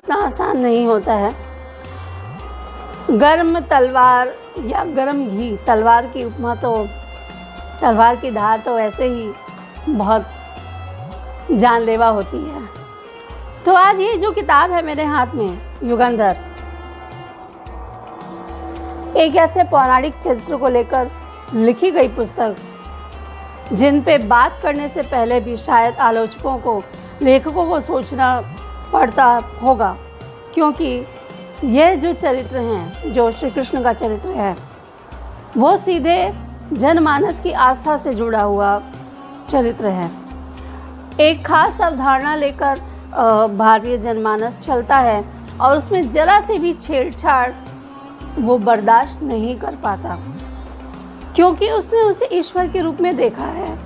इतना आसान नहीं होता है। गर्म तलवार या गर्म घी, तलवार की उपमा तो, तलवार की धार तो ऐसे ही बहुत जानलेवा होती है। तो आज ये जो किताब है मेरे हाथ में, युगंधर, एक ऐसे पौराणिक चरित्र को लेकर लिखी गई पुस्तक जिन पे बात करने से पहले भी शायद आलोचकों को, लेखकों को सोचना पड़ता होगा, क्योंकि यह जो चरित्र हैं, जो श्री कृष्ण का चरित्र है, वो सीधे जनमानस की आस्था से जुड़ा हुआ चरित्र है। एक खास अवधारणा लेकर भारतीय जनमानस चलता है और उसमें जरा से भी छेड़छाड़ वो बर्दाश्त नहीं कर पाता, क्योंकि उसने उसे ईश्वर के रूप में देखा है।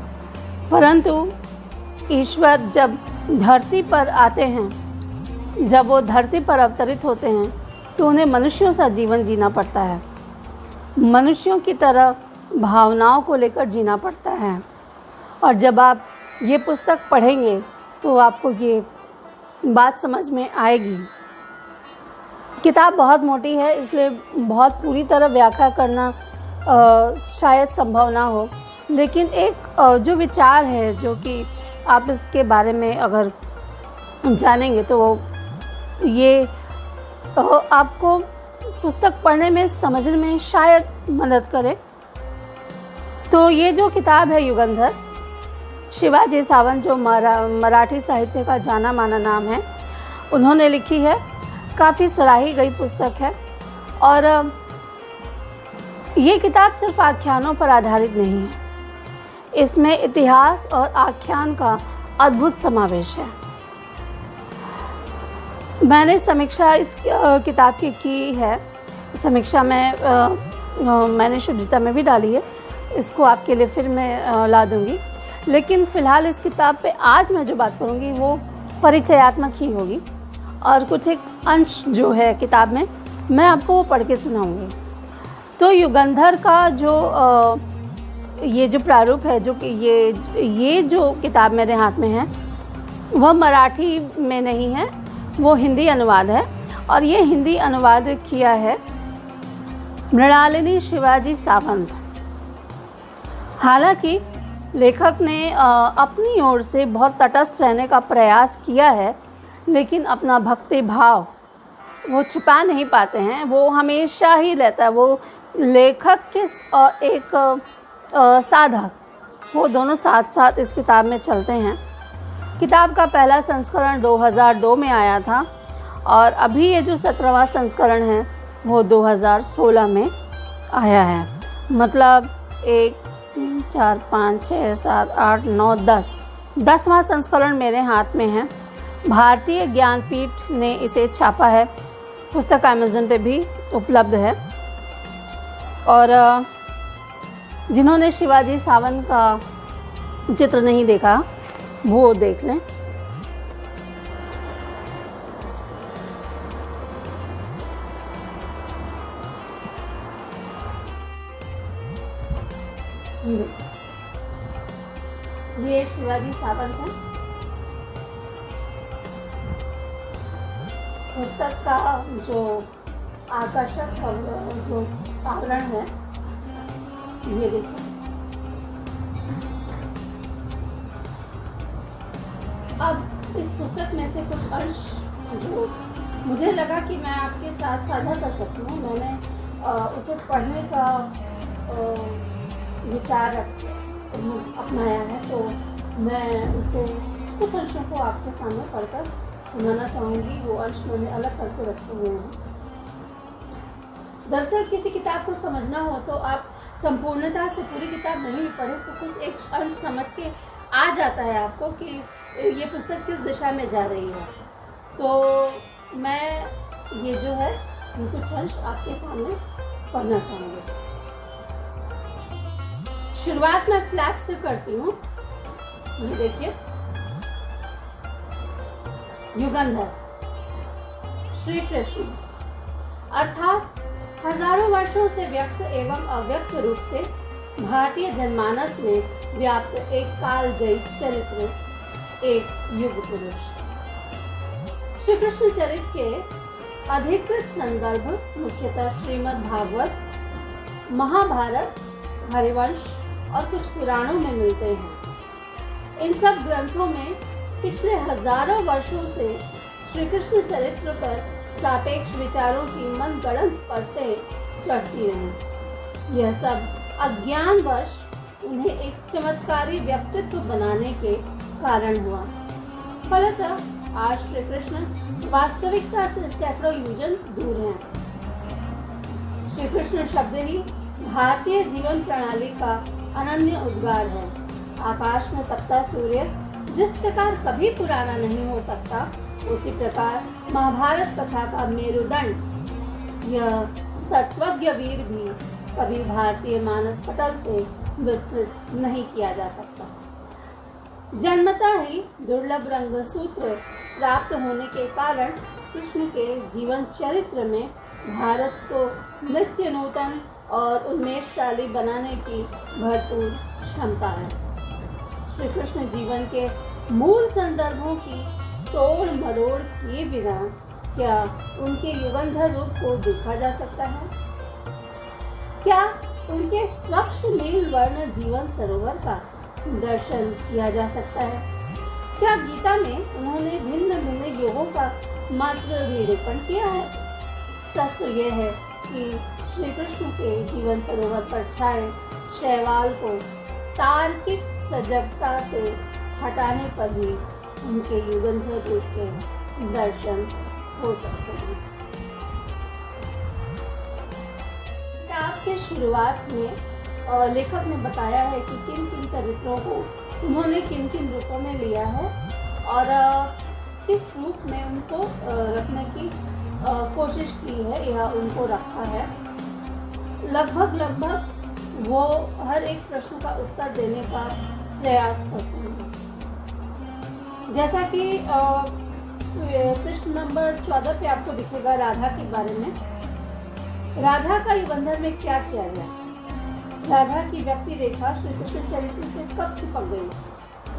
परंतु ईश्वर जब धरती पर आते हैं, जब वो धरती पर अवतरित होते हैं, तो उन्हें मनुष्यों सा जीवन जीना पड़ता है, मनुष्यों की तरह भावनाओं को लेकर जीना पड़ता है। और जब आप ये पुस्तक पढ़ेंगे तो आपको ये बात समझ में आएगी। किताब बहुत मोटी है, इसलिए बहुत पूरी तरह व्याख्या करना शायद संभव ना हो, लेकिन एक जो विचार है, जो कि आप इसके बारे में अगर जानेंगे तो ये आपको पुस्तक पढ़ने में, समझने में शायद मदद करे। तो ये जो किताब है युगंधर, शिवाजी सावंत, जो मराठी साहित्य का जाना माना नाम है, उन्होंने लिखी है। काफ़ी सराही गई पुस्तक है और ये किताब सिर्फ आख्यानों पर आधारित नहीं है, इसमें इतिहास और आख्यान का अद्भुत समावेश है। मैंने समीक्षा इस किताब की है। समीक्षा मैंने शुभजिता में भी डाली है, इसको आपके लिए फिर मैं ला दूंगी। लेकिन फ़िलहाल इस किताब पे आज मैं जो बात करूंगी वो परिचयात्मक ही होगी, और कुछ एक अंश जो है किताब में मैं आपको वो पढ़ के सुनाऊंगी। तो युगंधर का जो ये जो प्रारूप है, जो कि ये जो किताब मेरे हाथ में है, वह मराठी में नहीं है, वो हिंदी अनुवाद है। और ये हिंदी अनुवाद किया है मृणालिनी शिवाजी सावंत। हालांकि लेखक ने अपनी ओर से बहुत तटस्थ रहने का प्रयास किया है, लेकिन अपना भक्ति भाव वो छिपा नहीं पाते हैं, वो हमेशा ही रहता है। वो लेखक के और एक साधक, वो दोनों साथ साथ इस किताब में चलते हैं। किताब का पहला संस्करण 2002 में आया था और अभी ये जो 17वां संस्करण है वो 2016 में आया है। मतलब 1 3 4 5 6 7 8 9 10वां संस्करण मेरे हाथ में है। भारतीय ज्ञानपीठ ने इसे छापा है। पुस्तक अमेज़न पे भी उपलब्ध है। और जिन्होंने शिवाजी सावंत का चित्र नहीं देखा वो देख लें। ये शिवाजी सावंत है। पुस्तक का जो आकर्षक जो आवरण है, ये देखिए। अब इस पुस्तक में से कुछ अंश जो मुझे लगा कि मैं आपके साथ साझा कर सकती हूँ, मैंने उसे पढ़ने का विचार अपनाया है, तो मैं उसे कुछ अंशों को आपके सामने पढ़कर सुनाना चाहूँगी। वो अंश मैंने अलग करके रखे हुए हैं। दरअसल किसी किताब को समझना हो तो आप संपूर्णता से पूरी किताब नहीं पढ़े तो कुछ एक अंश समझ के आ जाता है आपको कि ये पुस्तक किस दिशा में जा रही है। तो मैं ये जो है ये कुछ अंश आपके सामने पढ़ना चाहूँगी। शुरुआत मैं फ्लैग से करती हूँ। ये देखिए, युगंधर श्री कृष्ण अर्थात हजारों वर्षों से व्यक्त एवं अव्यक्त रूप से भारतीय जनमानस में व्याप्त एक कालजयी चरित्र, एक युग पुरुष। श्री कृष्ण चरित्र के अधिकृत संदर्भ मुख्यतः श्रीमद् भागवत, महाभारत, हरिवंश और कुछ पुराणों में मिलते हैं। इन सब ग्रंथों में पिछले हजारों वर्षों से श्री कृष्ण चरित्र पर सापेक्ष विचारों की मनगढ़ंत परतें चढ़ती रहीं। यह सब अज्ञानवश उन्हें एक चमत्कारी व्यक्तित्व बनाने के कारण हुआ। फलतः आज श्री कृष्ण वास्तविकता से सैकड़ों योजन दूर हैं। श्री कृष्ण शब्द ही भारतीय जीवन प्रणाली का अनन्य उद्गार है। आकाश में तपता सूर्य जिस प्रकार कभी पुराना नहीं हो सकता, उसी प्रकार महाभारत कथा का मेरुदंड यह तत्वज्ञ वीर भी कभी भारतीय मानस पटल से विस्मृत नहीं किया जा सकता। जन्मता ही दुर्लभ रंगसूत्र प्राप्त होने के कारण कृष्ण के जीवन चरित्र में भारत को नित्य नूतन और उन्मेषशाली बनाने की भरपूर क्षमता है। श्री कृष्ण जीवन के मूल संदर्भों की तोड़ मरोड़ किए बिना क्या उनके युगंधर रूप को देखा जा सकता है? क्या उनके स्वच्छ नील वर्ण जीवन सरोवर का दर्शन किया जा सकता है? क्या गीता में उन्होंने भिन्न भिन्न योगों का मात्र निरूपण किया है? सच तो यह है कि श्री कृष्ण के जीवन सरोवर पर छाए शैवाल को तार्किक सजगता से हटाने पर ही उनके युगंधर रूप के दर्शन हो सकते हैं। किताब के शुरुआत में लेखक ने बताया है कि किन किन चरित्रों को उन्होंने किन किन रूपों में लिया है और किस रूप में उनको रखने की कोशिश की है या उनको रखा है। लगभग वो हर एक प्रश्न का उत्तर देने का प्रयास करते हैं। जैसा कि पृष्ठ नंबर 14 पे आपको दिखेगा राधा के बारे में। राधा का युगंधर में क्या किया गया? राधा की व्यक्ति रेखा श्री कृष्ण चरित्र से कब चिपक गई?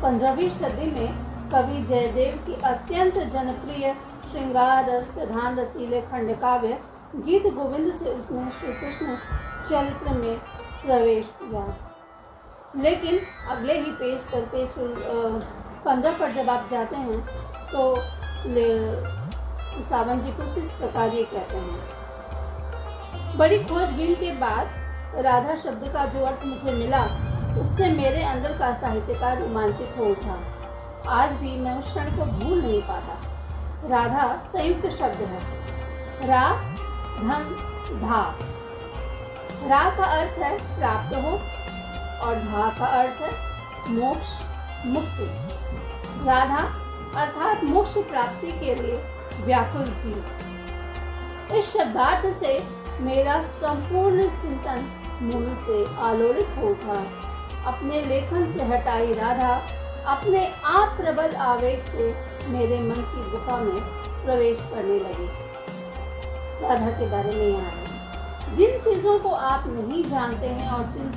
15वीं सदी में कवि जयदेव की अत्यंत जनप्रिय श्रृंगार रस प्रधान रसीले खंड काव्य गीत गोविंद से उसने श्री कृष्ण चरित्र में प्रवेश किया। लेकिन अगले ही पेज पर पेज 15 पर जब आप जाते हैं तो सावन जी कुछ इस प्रकार ये कहते हैं। बड़ी खोजबीन के बाद राधा शब्द का जो अर्थ मुझे मिला, उससे मेरे अंदर का साहित्यकार रोमांचित हो उठा। आज भी मैं उस क्षण को भूल नहीं पाता। राधा संयुक्त शब्द है। रा धन धा। रा का अर्थ है प्राप्त हो और धा का अर्थ है मोक्ष मुक्ति। राधा अर्थात मोक्ष प्राप्ति के लिए व्याकुल जीव। इस शब्दार्थ से मेरा संपूर्ण चिंतन मूल से आलोड़ित हो उठा। अपने लेखन से हटाई राधा अपने आप प्रबल आवेग से मेरे मन की गुफा में प्रवेश करने लगी। राधा के बारे में यहाँ है, जिन चीज़ों को आप नहीं जानते हैं और जिन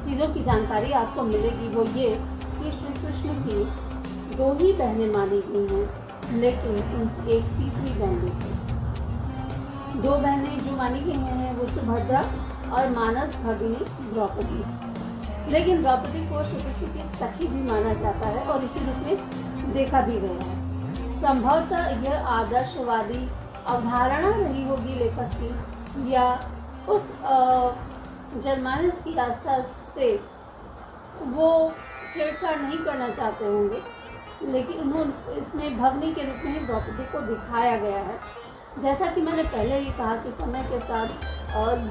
चीज़ों की जानकारी आपको मिलेगी वो ये कि श्री कृष्ण की 2 ही बहनें मानी गई हैं, लेकिन उनकी एक तीसरी बहन भी थी। 2 बहनें जो मानी गई हैं वो सुभद्रा और मानस भगिनी द्रौपदी। लेकिन द्रौपदी को श्री कृष्ण की सखी भी माना जाता है और इसी रूप में देखा भी गया है। संभवतः यह आदर्शवादी अवधारणा रही होगी लेखक की, या उस जनमानस की आस्था से वो छेड़छाड़ नहीं करना चाहते होंगे, लेकिन उन्होंने इसमें भगनी के रूप में ही द्रौपदी को दिखाया गया है। जैसा कि मैंने पहले ही कहा कि समय के साथ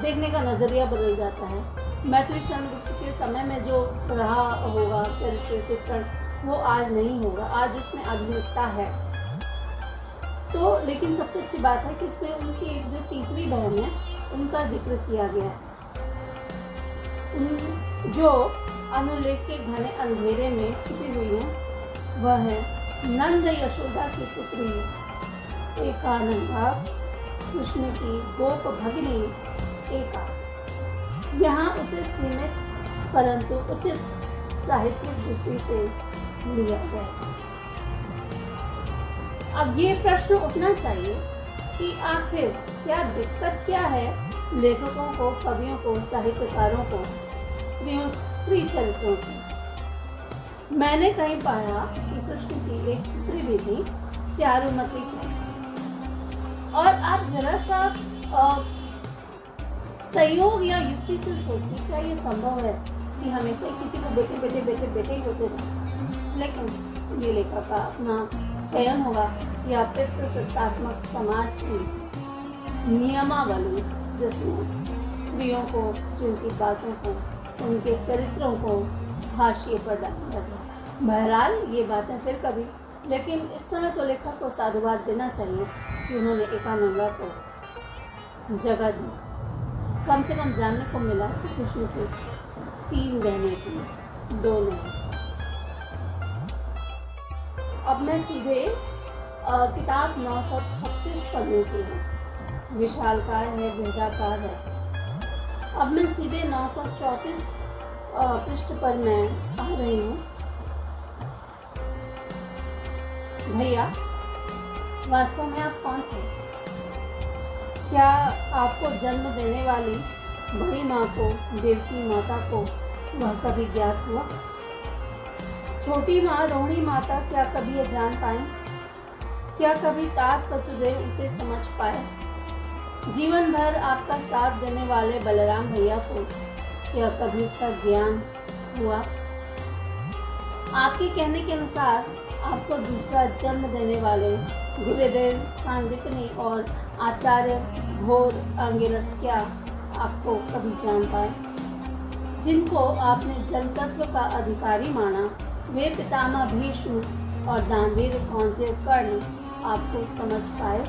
देखने का नज़रिया बदल जाता है। मैथिली शरणगुप्त के समय में जो रहा होगा चरित्र चित्रण, वो आज नहीं होगा। आज उसमें आधुनिकता है। तो लेकिन सबसे अच्छी बात है कि इसमें उनकी जो तीसरी बहन है उनका जिक्र किया गया है, जो अनुलेख के घने अंधेरे में छिपी हुई है। वह है नंद यशोदा की पुत्री एकानंदा, कृष्ण की गोप भगिनी एका। यहाँ उसे सीमित परंतु उचित साहित्यिक दृष्टि से लिया गया। अब ये प्रश्न उठना चाहिए कि आखिर क्या दिक्कत क्या है लेखकों को, कवियों को, साहित्यकारों को स्त्री चरित्रों से। मैंने कहीं पढ़ा कि कृष्ण की एक पुत्री भी थी, चारुमती की। और आप जरा सा संयोग या युक्ति से सोचिए, क्या ये संभव है कि हमेशा ही किसी को बेटे बेटे बेटे बेटे ही होते रहे? लेकिन ये लेखक का अपना चयन होगा या पितृसत्तात्मक समाज की नियमावली जिसमें स्त्रियों को, उनकी बातों को, उनके चरित्रों को हाशिए पर डाला जाता। बहरहाल ये बातें फिर कभी, लेकिन इस समय तो लेखक को साधुवाद देना चाहिए कि उन्होंने एकानंगा को जगह दी। कम से कम जानने को मिला कि कृष्ण के 3 बहनें थी, 2 नहीं। अब मैं सीधे किताब 936 पढ़ने की हूँ। विशालकाय है, बृहदाकार है। अब मैं सीधे 934 पृष्ठ पर मैं आ रही हूँ। भैया, वास्तव में आप कौन थे? क्या आपको जन्म देने वाली बड़ी माँ को, देवकी माता को वह कभी ज्ञात हुआ? छोटी माँ रोहिणी माता क्या कभी यह जान पाई? क्या कभी तात वसुदेव उसे समझ पाए? जीवन भर आपका साथ देने वाले बलराम भैया को क्या कभी उसका ज्ञान हुआ? आपके कहने के अनुसार आपको दूसरा जन्म देने वाले गुरुदेव सांदीपनी और आचार्य घोर अंगिरस क्या आपको कभी जान पाए? जिनको आपने जनतत्व का अधिकारी माना, वे पितामह भीष्म और दानवीर कौंतेय कर्ण आपको समझ पाए?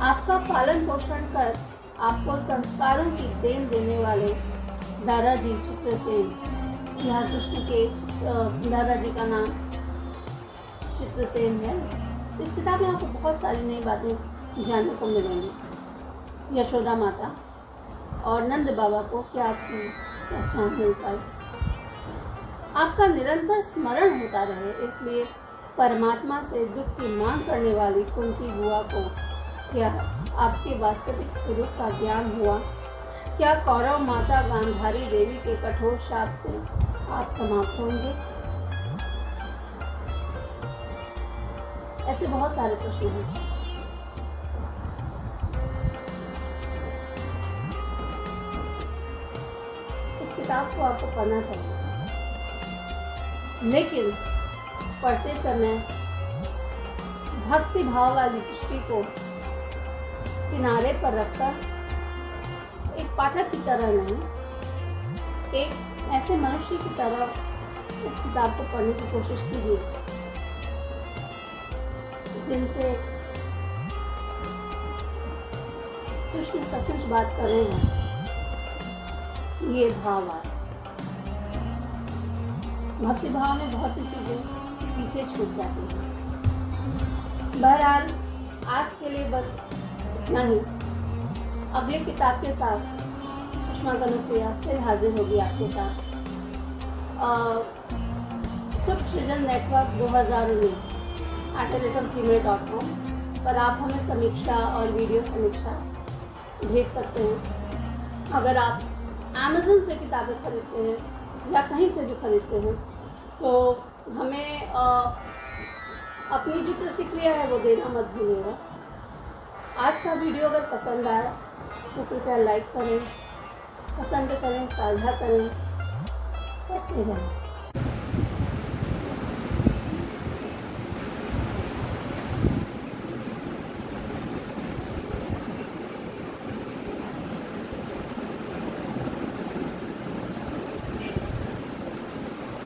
आपका पालन पोषण कर आपको संस्कारों की देन देने वाले दादाजी चित्रसेन, यहाँ कृष्ण के दादाजी का नाम चित्रसेन है। इस किताब में आपको बहुत सारी नई बातें जानने को मिलेंगी। यशोदा माता और नंद बाबा को क्या आपकी पहचान मिल पाई? आपका निरंतर स्मरण होता रहे, इसलिए परमात्मा से दुख की मांग करने वाली कुंती बुआ को क्या आपके वास्तविक स्वरूप का ज्ञान हुआ? क्या कौरव माता गांधारी देवी के कठोर शाप से आप समाप्त होंगे? ऐसे बहुत सारे प्रश्न हैं। इस किताब को आपको पढ़ना चाहिए, लेकिन पढ़ते समय भक्ति भाव वाली दृष्टि को किनारे पर रखकर एक पाठक की तरह नहीं, एक ऐसे मनुष्य की तरह इस किताब को पढ़ने की कोशिश कीजिए जिनसे कृष्ण सचमुच बात कर रहे हैं, ये भाव आए। भक्ति भाव में बहुत सी चीजें पीछे छूट जाती हैं। बहरहाल आज के लिए बस इतना ही। अगली किताब के साथ सुषमा कनुप्रिया फिर हाजिर होगी आपके साथ। शुभ सृजन नेटवर्क 2019 @gmail.com पर आप हमें समीक्षा और वीडियो समीक्षा भेज सकते हैं। अगर आप अमेज़न से किताबें खरीदते हैं या कहीं से भी खरीदते हैं तो हमें अपनी जो प्रतिक्रिया है वो देना मत भूलिएगा। आज का वीडियो अगर पसंद आया तो कृपया लाइक करें, पसंद करें, साझा करें, करते रहें।